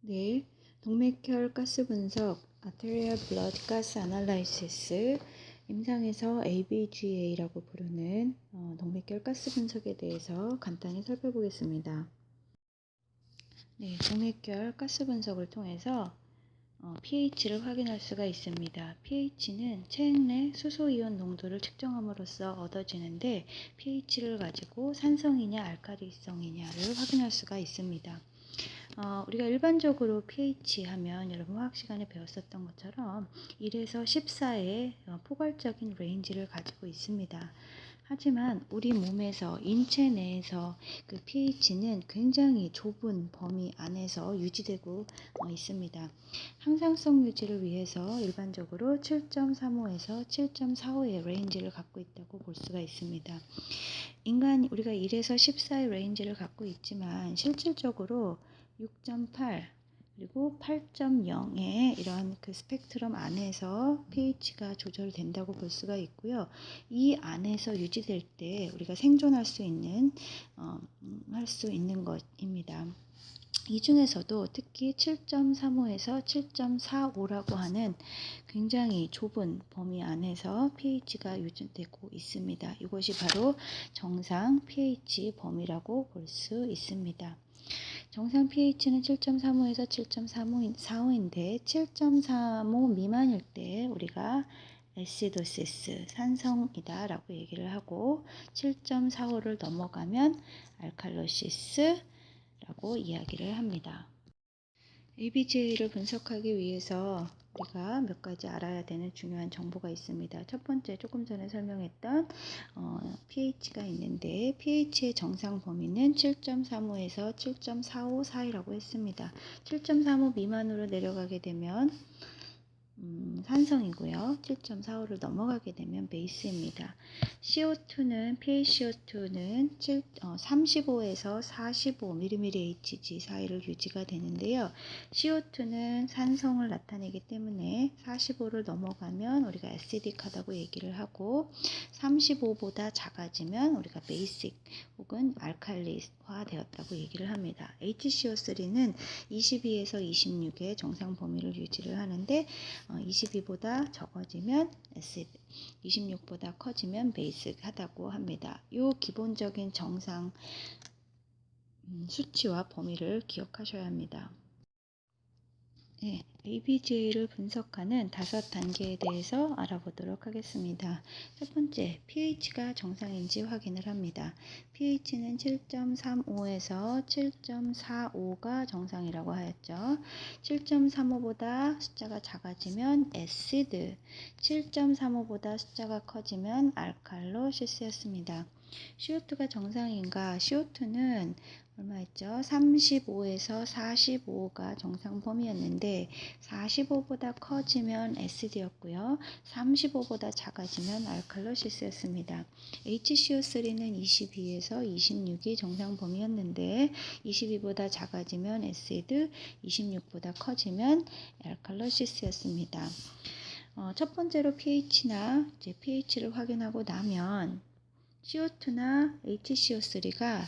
네, 동맥혈 가스 분석, Arterial Blood Gas Analysis, 임상에서 ABGA라고 부르는 동맥혈 가스 분석에 대해서 간단히 살펴보겠습니다. 네, 동맥혈 가스 분석을 통해서 pH를 확인할 수가 있습니다. pH는 체액 내 수소이온 농도를 측정함으로써 얻어지는데 pH를 가지고 산성이냐 알칼리성이냐를 확인할 수가 있습니다. 우리가 일반적으로 pH 하면 여러분 화학 시간에 배웠었던 것처럼 1에서 14의 포괄적인 레인지를 가지고 있습니다. 하지만 우리 몸에서 인체 내에서 그 pH는 굉장히 좁은 범위 안에서 유지되고 있습니다. 항상성 유지를 위해서 일반적으로 7.35에서 7.45의 레인지를 갖고 있다고 볼 수가 있습니다. 우리가 1에서 14의 레인지를 갖고 있지만 실질적으로 6.8 그리고 8.0의 이런 그 스펙트럼 안에서 pH가 조절된다고 볼 수가 있고요. 이 안에서 유지될 때 우리가 생존할 수 있는 할 수 있는 것입니다. 이 중에서도 특히 7.35에서 7.45라고 하는 굉장히 좁은 범위 안에서 pH가 유지되고 있습니다. 이것이 바로 정상 pH 범위라고 볼 수 있습니다. 정상 pH는 7.35에서 7.45인데 7.35 미만일 때 우리가 애시도시스, 산성이다 라고 얘기를 하고 7.45를 넘어가면 알칼로시스 라고 이야기를 합니다. ABGA를 분석하기 위해서 우리가 몇 가지 알아야 되는 중요한 정보가 있습니다. 첫 번째, 조금 전에 설명했던 pH가 있는데 pH의 정상 범위는 7.35에서 7.45 사이라고 했습니다. 7.35 미만으로 내려가게 되면 산성이고요. 7.45를 넘어가게 되면 베이스입니다. PaCO2는 35에서 45mmHg 사이를 유지가 되는데요. CO2는 산성을 나타내기 때문에 45를 넘어가면 우리가 acidic하다고 얘기를 하고 35보다 작아지면 우리가 basic 혹은 알칼리화 되었다고 얘기를 합니다. HCO3는 22에서 26의 정상 범위를 유지를 하는데 22보다 적어지면 애시드, 26보다 커지면 베이스하다고 합니다. 이 기본적인 정상 수치와 범위를 기억하셔야 합니다. 네, ABGA를 분석하는 5단계에 대해서 알아보도록 하겠습니다. 첫 번째, pH가 정상인지 확인을 합니다. pH는 7.35에서 7.45가 정상이라고 하였죠. 7.35보다 숫자가 작아지면 애시드, 7.35보다 숫자가 커지면 알칼로시스였습니다. CO2가 정상인가? CO2는 얼마였죠? 35에서 45가 정상 범위였는데 45보다 커지면 애시드였고요. 35보다 작아지면 알칼로시스였습니다. HCO3는 22에서 26이 정상 범위였는데 22보다 작아지면 애시드, 26보다 커지면 알칼로시스였습니다. 첫 번째로 pH를 확인하고 나면 CO2나 HCO3가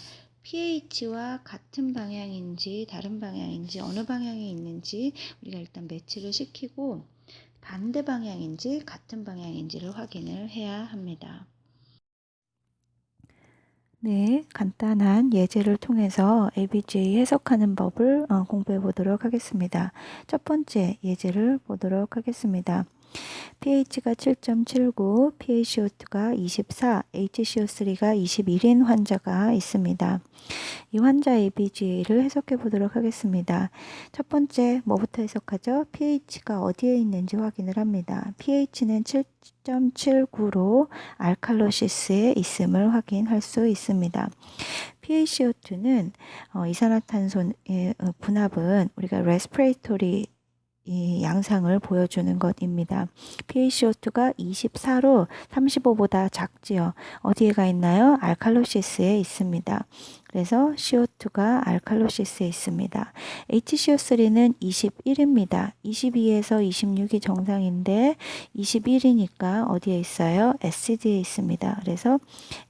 pH와 같은 방향인지 다른 방향인지 어느 방향에 있는지 우리가 일단 매치를 시키고 반대 방향인지 같은 방향인지를 확인을 해야 합니다. 네, 간단한 예제를 통해서 ABGA 해석하는 법을 공부해 보도록 하겠습니다. 첫 번째 예제를 보도록 하겠습니다. pH가 7.79, PaCO2가 24, HCO3가 21인 환자가 있습니다. 이 환자 ABGA를 해석해 보도록 하겠습니다. 첫 번째, 뭐부터 해석하죠? pH가 어디에 있는지 확인을 합니다. pH는 7.79로 알칼로시스에 있음을 확인할 수 있습니다. PaCO2는 이산화탄소의 분압은 우리가 레스피레이토리 이 양상을 보여주는 것입니다. PaCO2가 24로 35보다 작지요. 어디에 가 있나요? 알칼로시스에 있습니다. 그래서 CO2가 알칼로시스에 있습니다. HCO3는 21입니다. 22에서 26이 정상인데 21이니까 어디에 있어요? 애시드에 있습니다. 그래서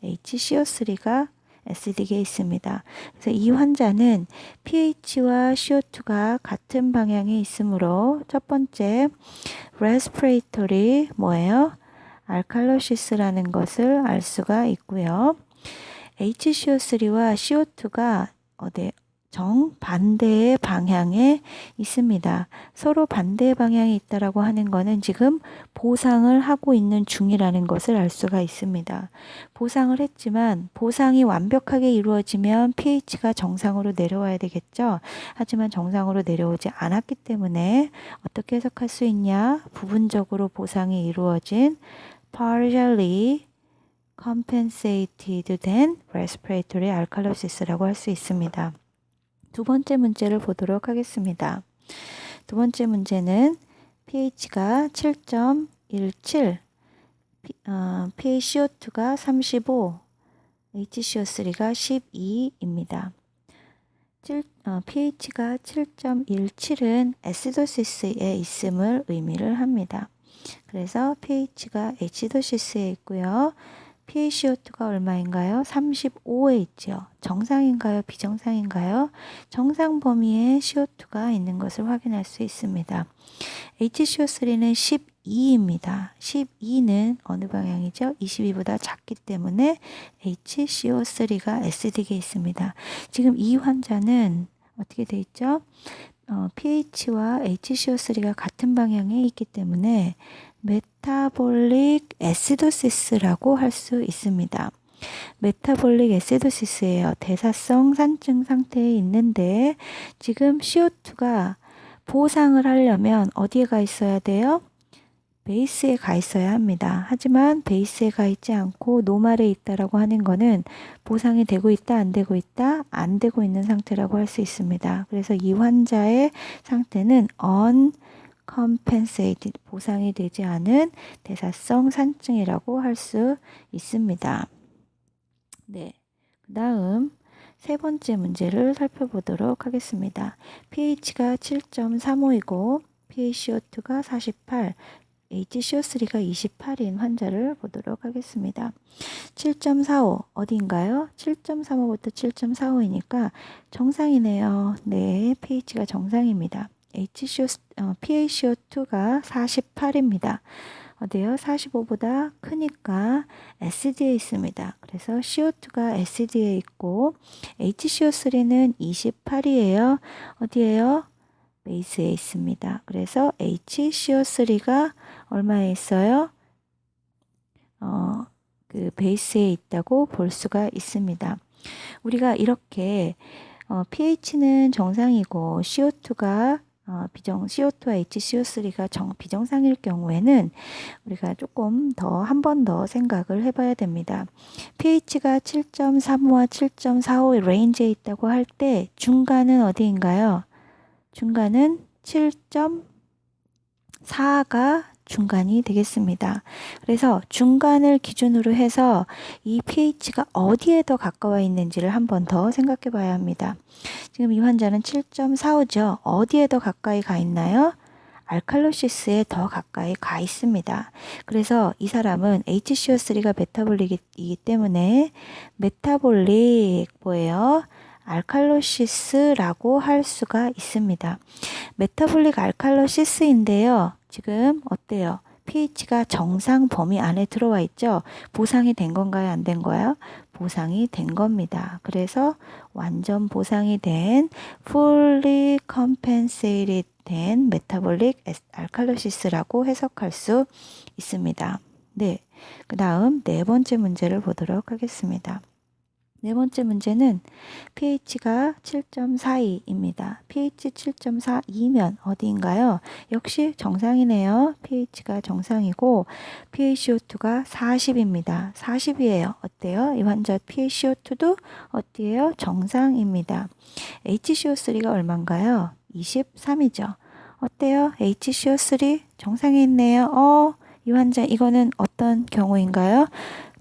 HCO3가 SD계에 있습니다. 그래서 이 환자는 pH와 CO2가 같은 방향에 있으므로 첫 번째 respiratory 뭐예요? 알칼로시스라는 것을 알 수가 있고요. HCO3와 CO2가 정반대의 방향에 있습니다. 서로 반대의 방향에 있다라고 하는 것은 지금 보상을 하고 있는 중이라는 것을 알 수가 있습니다. 보상을 했지만 보상이 완벽하게 이루어지면 pH가 정상으로 내려와야 되겠죠. 하지만 정상으로 내려오지 않았기 때문에 어떻게 해석할 수 있냐? 부분적으로 보상이 이루어진 partially compensated 된 respiratory alkalosis라고 할 수 있습니다. 두 번째 문제를 보도록 하겠습니다. 두 번째 문제는 pH가 7.17, PaCO2가 35, HCO3가 12입니다. pH가 7.17은 애시도시스에 있음을 의미를 합니다. 그래서 pH가 애시도시스에 있고요. PaCO2가 얼마인가요? 35에 있죠. 정상인가요? 비정상인가요? 정상 범위에 CO2가 있는 것을 확인할 수 있습니다. HCO3는 12입니다. 12는 어느 방향이죠? 22보다 작기 때문에 HCO3가 SD계에 있습니다. 지금 이 환자는 어떻게 돼 있죠? pH와 HCO3가 같은 방향에 있기 때문에 메타볼릭 애시도시스라고 할 수 있습니다. 메타볼릭 애시도시스예요. 대사성 산증 상태에 있는데 지금 CO2가 보상을 하려면 어디에 가 있어야 돼요? 베이스에 가 있어야 합니다. 하지만 베이스에 가 있지 않고 노말에 있다라고 하는 거는 보상이 되고 있다, 안 되고 있다, 안 되고 있는 상태라고 할 수 있습니다. 그래서 이 환자의 상태는 uncompensated, 보상이 되지 않은 대사성 산증이라고 할 수 있습니다. 네. 그 다음 세 번째 문제를 살펴보도록 하겠습니다. pH가 7.35이고 PaCO2가 48, HCO3가 28인 환자를 보도록 하겠습니다. 7.45 어디인가요? 7.35부터 7.45이니까 정상이네요. 네, pH가 정상입니다. PaCO2가 48입니다. 어디요? 45보다 크니까 SD에 있습니다. 그래서 CO2가 SD에 있고 HCO3는 28이에요. 어디에요? 베이스에 있습니다. 그래서 HCO3가 얼마에 있어요? 그 베이스에 있다고 볼 수가 있습니다. 우리가 이렇게 pH는 정상이고 CO2가 CO2와 HCO3가 비정상일 경우에는 우리가 조금 더 한 번 더 생각을 해봐야 됩니다. pH가 7.35와 7.45 레인지에 있다고 할 때 중간은 어디인가요? 중간은 7.4가 중간이 되겠습니다. 그래서 중간을 기준으로 해서 이 pH가 어디에 더 가까워 있는지를 한 번 더 생각해 봐야 합니다. 지금 이 환자는 7.45죠. 어디에 더 가까이 가 있나요? 알칼로시스에 더 가까이 가 있습니다. 그래서 이 사람은 HCO3가 메타볼릭이기 때문에 메타볼릭 뭐예요? 알칼로시스라고 할 수가 있습니다. 메타볼릭 알칼로시스인데요. 지금 어때요? pH가 정상 범위 안에 들어와 있죠? 보상이 된 건가요? 안 된 거예요? 보상이 된 겁니다. 그래서 완전 보상이 된 fully compensated 된 메타볼릭 알칼로시스라고 해석할 수 있습니다. 네, 그 다음 네 번째 문제를 보도록 하겠습니다. 네 번째 문제는 pH가 7.42입니다. pH 7.42면 어디인가요? 역시 정상이네요. pH가 정상이고 PaCO2가 40입니다. 40이에요. 어때요? 이 환자 PaCO2도 어때요? 정상입니다. HCO3가 얼마인가요? 23이죠. 어때요? HCO3 정상에 있네요. 이 환자 이거는 어떤 경우인가요?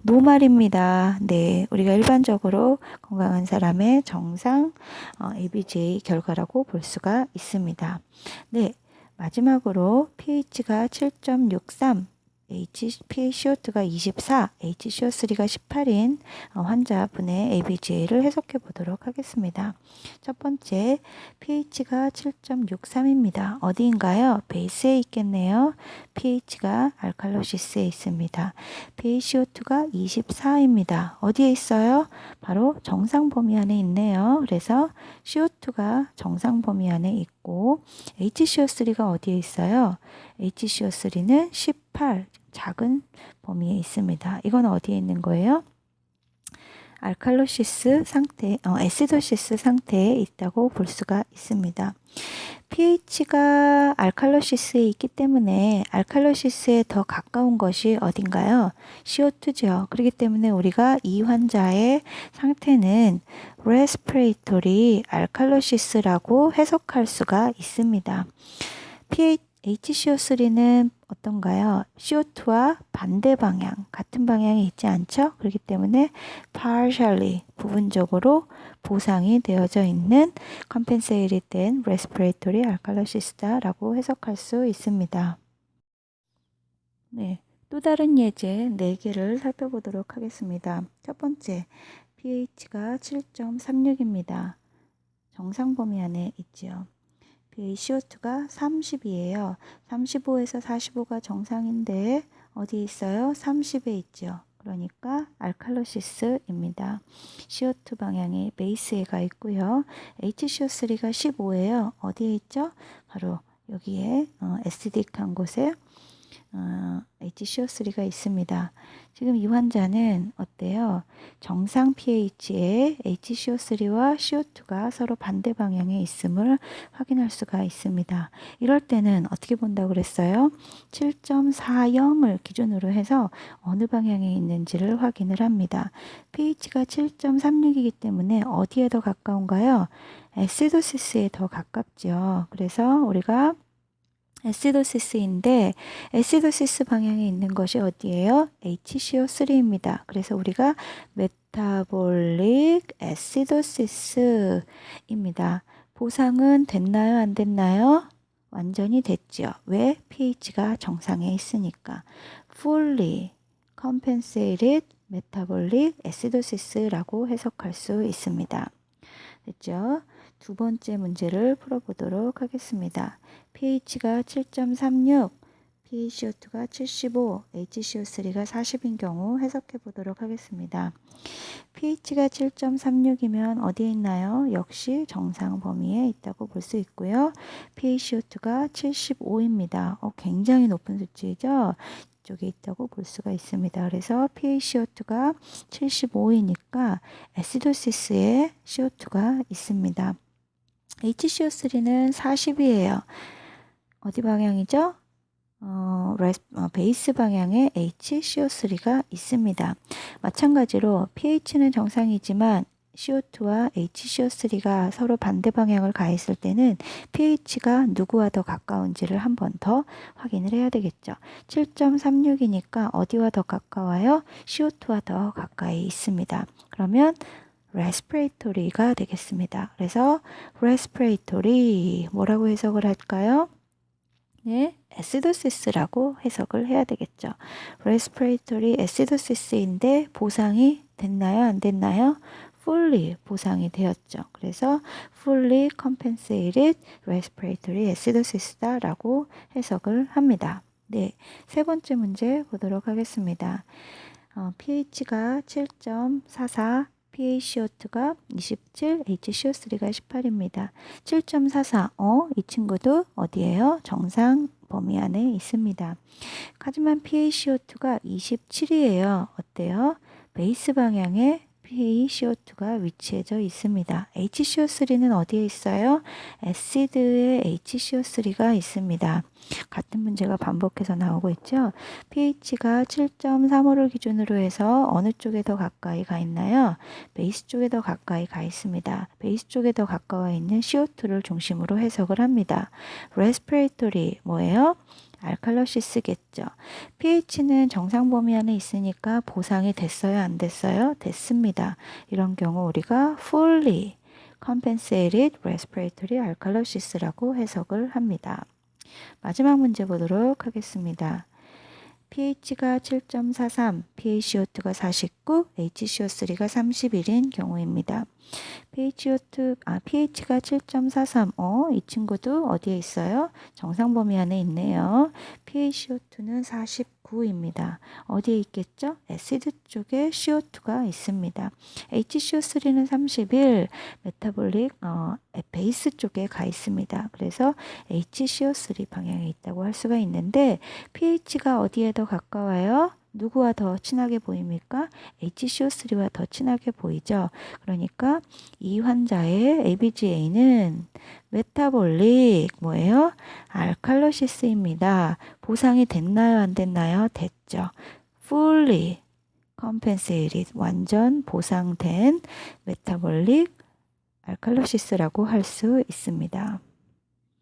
노말입니다. 네, 우리가 일반적으로 건강한 사람의 정상 ABJ 결과라고 볼 수가 있습니다. 네, 마지막으로 pH가 7.63, PaCO2가 24, HCO3가 18인 환자분의 ABGA를 해석해 보도록 하겠습니다. 첫 번째, pH가 7.63입니다. 어디인가요? 베이스에 있겠네요. pH가 알칼로시스에 있습니다. PaCO2가 24입니다. 어디에 있어요? 바로 정상 범위 안에 있네요. 그래서 CO2가 정상 범위 안에 있고 HCO3가 어디에 있어요? HCO3는 18, 작은 범위에 있습니다. 이건 어디에 있는 거예요? 알칼로시스 상태, 애시도시스 상태에 있다고 볼 수가 있습니다. pH가 알칼로시스에 있기 때문에 알칼로시스에 더 가까운 것이 어딘가요? CO2죠. 그렇기 때문에 우리가 이 환자의 상태는 respiratory 알칼로시스라고 해석할 수가 있습니다. HCO3는 어떤가요? CO2와 반대 방향, 같은 방향에 있지 않죠? 그렇기 때문에 partially, 부분적으로 보상이 되어져 있는 compensated 된 respiratory alkalosis다라고 해석할 수 있습니다. 네, 또 다른 예제 4개를 살펴보도록 하겠습니다. 첫 번째, pH가 7.36입니다. 정상 범위 안에 있지요. PaCO2가 30이에요. 35에서 45가 정상인데 어디에 있어요? 30에 있죠. 그러니까 알칼로시스입니다. CO2 방향이 베이스에 가 있고요. HCO3가 15예요. 어디에 있죠? 바로 여기에 애시딕한 곳에 HCO3가 있습니다. 지금 이 환자는 어때요? 정상 pH에 HCO3와 CO2가 서로 반대 방향에 있음을 확인할 수가 있습니다. 이럴 때는 어떻게 본다고 그랬어요? 7.40을 기준으로 해서 어느 방향에 있는지를 확인을 합니다. pH가 7.36이기 때문에 어디에 더 가까운가요? 애시도시스에 더 가깝죠. 그래서 우리가 애시도시스인데 애시도시스 방향에 있는 것이 어디예요? HCO3입니다. 그래서 우리가 메타볼릭 애시도시스입니다. 보상은 됐나요? 안 됐나요? 완전히 됐죠. 왜? pH가 정상에 있으니까. fully compensated metabolic acidosis라고 해석할 수 있습니다. 됐죠? 두 번째 문제를 풀어보도록 하겠습니다. pH가 7.36, PaCO2가 75, HCO3가 40인 경우 해석해 보도록 하겠습니다. pH가 7.36이면 어디에 있나요? 역시 정상 범위에 있다고 볼 수 있고요. PaCO2가 75입니다. 굉장히 높은 수치죠? 쪽에 있다고 볼 수가 있습니다. 그래서 PaCO2가 75이니까 애시도시스에 CO2가 있습니다. HCO3는 40이에요. 어디 방향이죠? 베이스 방향에 HCO3가 있습니다. 마찬가지로 pH는 정상이지만 CO2와 HCO3가 서로 반대 방향을 가 있을 때는 pH가 누구와 더 가까운지를 한 번 더 확인을 해야 되겠죠. 7.36이니까 어디와 더 가까워요? CO2와 더 가까이 있습니다. 그러면 respiratory가 되겠습니다. 그래서 respiratory 뭐라고 해석을 할까요? 네, 애시도시스라고 해석을 해야 되겠죠. respiratory acidosis인데 보상이 됐나요? 안 됐나요? fully 보상이 되었죠. 그래서 fully compensated respiratory acidosis다라고 해석을 합니다. 네, 세 번째 문제 보도록 하겠습니다. pH가 7.44, PaCO2가 27, HCO3가 18입니다. 7.44, 이 친구도 어디예요? 정상 범위 안에 있습니다. 하지만 PaCO2가 27이에요. 어때요? 베이스 방향에 PaCO2가 위치해져 있습니다. HCO3는 어디에 있어요? 애시드에 HCO3가 있습니다. 같은 문제가 반복해서 나오고 있죠. pH가 7.35를 기준으로 해서 어느 쪽에 더 가까이 가 있나요? 베이스 쪽에 더 가까이 가 있습니다. 베이스 쪽에 더 가까워 있는 CO2를 중심으로 해석을 합니다. respiratory 뭐예요? 알칼로시스겠죠. pH는 정상 범위 안에 있으니까 보상이 됐어요? 안 됐어요? 됐습니다. 이런 경우 우리가 fully compensated respiratory alkalosis라고 해석을 합니다. 마지막 문제 보도록 하겠습니다. pH가 7.43, PaCO2가 49, HCO3가 31인 경우입니다. pH가 7.43. 이 친구도 어디에 있어요? 정상 범위 안에 있네요. PaCO2는 49입니다. 어디에 있겠죠? 애시드 쪽에 CO2가 있습니다. HCO3는 31, 메타볼릭 베이스 쪽에 가 있습니다. 그래서 HCO3 방향에 있다고 할 수가 있는데 pH가 어디에 더 가까워요? 누구와 더 친하게 보입니까? HCO3와 더 친하게 보이죠. 그러니까 이 환자의 ABGA는 메타볼릭 뭐예요? 알칼로시스입니다. 보상이 됐나요? 안 됐나요? 됐죠. fully compensated 완전 보상된 메타볼릭 알칼로시스라고 할 수 있습니다.